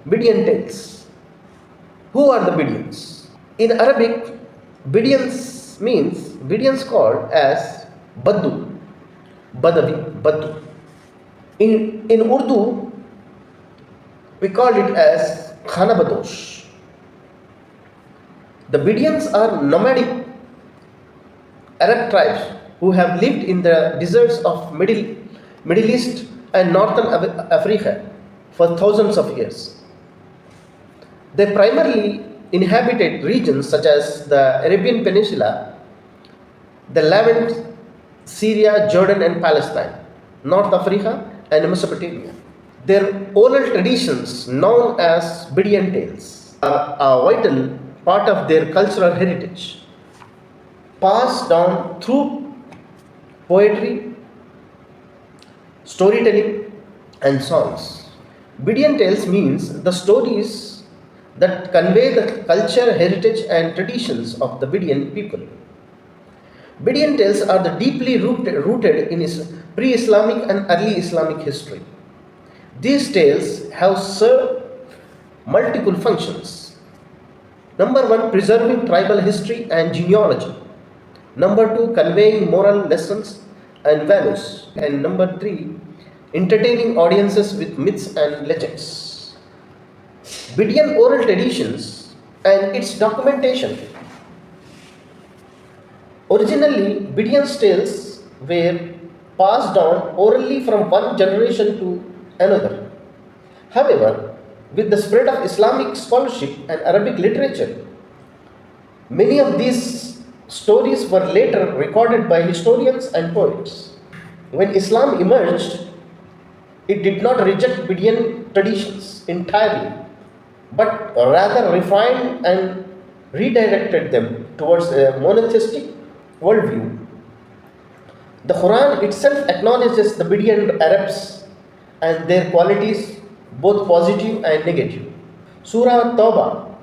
Bedouin tales. Who are the Bedouins? In Arabic, Bedouins called as Baddu, Badawi, Baddu. In Urdu, we call it as Khanabadosh. The Bedouins are nomadic Arab tribes who have lived in the deserts of Middle East and Northern Africa for thousands of years. They primarily inhabited regions such as the Arabian Peninsula, the Levant, Syria, Jordan, and Palestine, North Africa, and Mesopotamia. Their oral traditions, known as Bedouin tales, are a vital part of their cultural heritage, passed down through poetry, storytelling, and songs. Bedouin tales means the stories that convey the culture, heritage, and traditions of the Bedouin people. Bedouin tales are deeply rooted in pre-Islamic and early Islamic history. These tales have served multiple functions. Number one, preserving tribal history and genealogy. Number two, conveying moral lessons and values. And number three, entertaining audiences with myths and legends. Bedouin oral traditions and its documentation. Originally, Bedouin tales were passed down orally from one generation to another. However, with the spread of Islamic scholarship and Arabic literature, many of these stories were later recorded by historians and poets. When Islam emerged, it did not reject Bedouin traditions entirely, but rather refined and redirected them towards a monotheistic worldview. The Quran itself acknowledges the Bedouin Arabs and their qualities, both positive and negative. Surah Tawbah,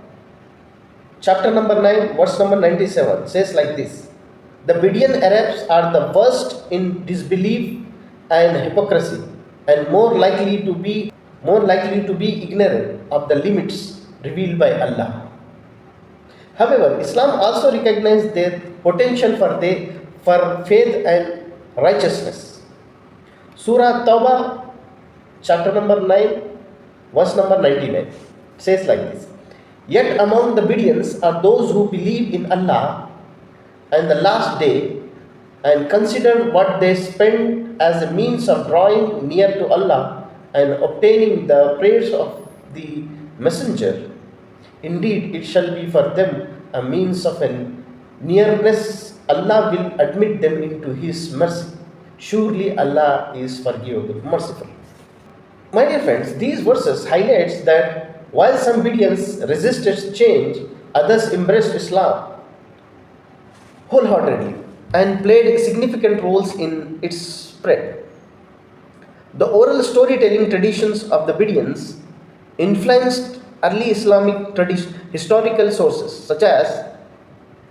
chapter number 9, verse number 97 says like this: the Bedouin Arabs are the worst in disbelief and hypocrisy, and more likely to be ignorant of the limits revealed by Allah. However, Islam also recognized their potential for faith and righteousness. Surah Tawbah, chapter number 9, verse number 99 says like this: yet among the Bedouins are those who believe in Allah and the last day and consider what they spend as a means of drawing near to Allah and obtaining the prayers of the Messenger. Indeed, it shall be for them a means of nearness. Allah will admit them into His mercy. Surely Allah is forgivable, merciful. My dear friends, these verses highlights that while some Bedouins resisted change, others embraced Islam wholeheartedly and played significant roles in its spread. The oral storytelling traditions of the Bedouins influenced early Islamic historical sources such as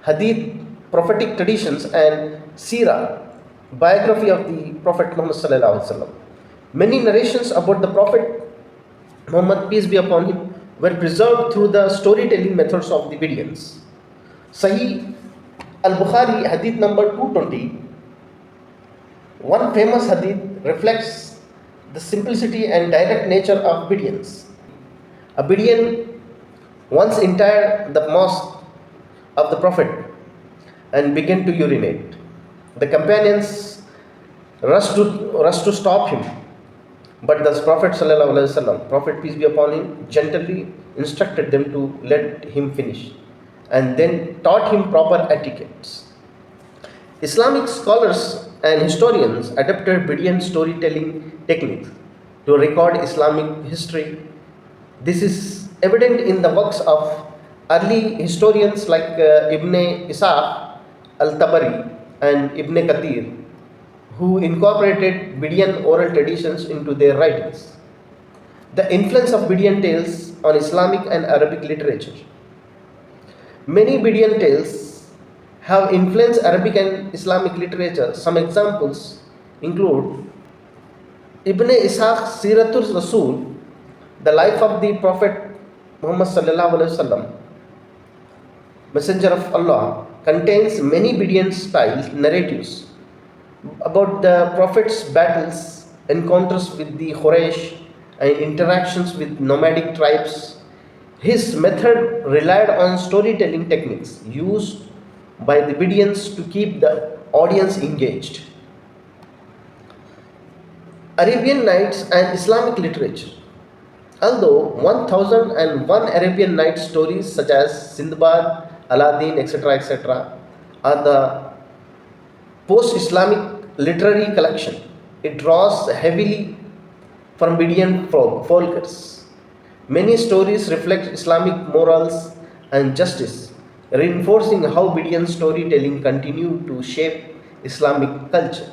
Hadith, prophetic traditions, and Sirah, biography of the Prophet Muhammad. Many narrations about the Prophet Muhammad, peace be upon him, were preserved through the storytelling methods of the Bedouins. Sahih al-Bukhari, hadith number 220, one famous hadith reflects the simplicity and direct nature of Bedouins. A Bedouin once entered the mosque of the Prophet and began to urinate. The companions rushed to stop him, but the Prophet peace be upon him, gently instructed them to let him finish and then taught him proper etiquettes. Islamic scholars and historians adapted Bedouin storytelling techniques to record Islamic history. This is evident in the works of early historians like Ibn Ishaq al-Tabari and Ibn Kathir, who incorporated Bedouin oral traditions into their writings. The influence of Bedouin tales on Islamic and Arabic literature. Many Bedouin tales have influenced Arabic and Islamic literature. Some examples include Ibn Ishaq Siratul Rasul, The life of the Prophet Muhammad sallallahu alaihi wasallam, Messenger of Allah, contains many Bedouin style narratives about the Prophet's battles, encounters with the Quraysh, and interactions with nomadic tribes. His method relied on storytelling techniques used by the Bedouins to keep the audience engaged. Arabian Nights and Islamic literature. Although 1001 Arabian Nights stories such as Sindbad, Aladdin, etc., are the post Islamic literary collection, it draws heavily from Bedouin folklores. Many stories reflect Islamic morals and justice, reinforcing how Bedouin storytelling continued to shape Islamic culture.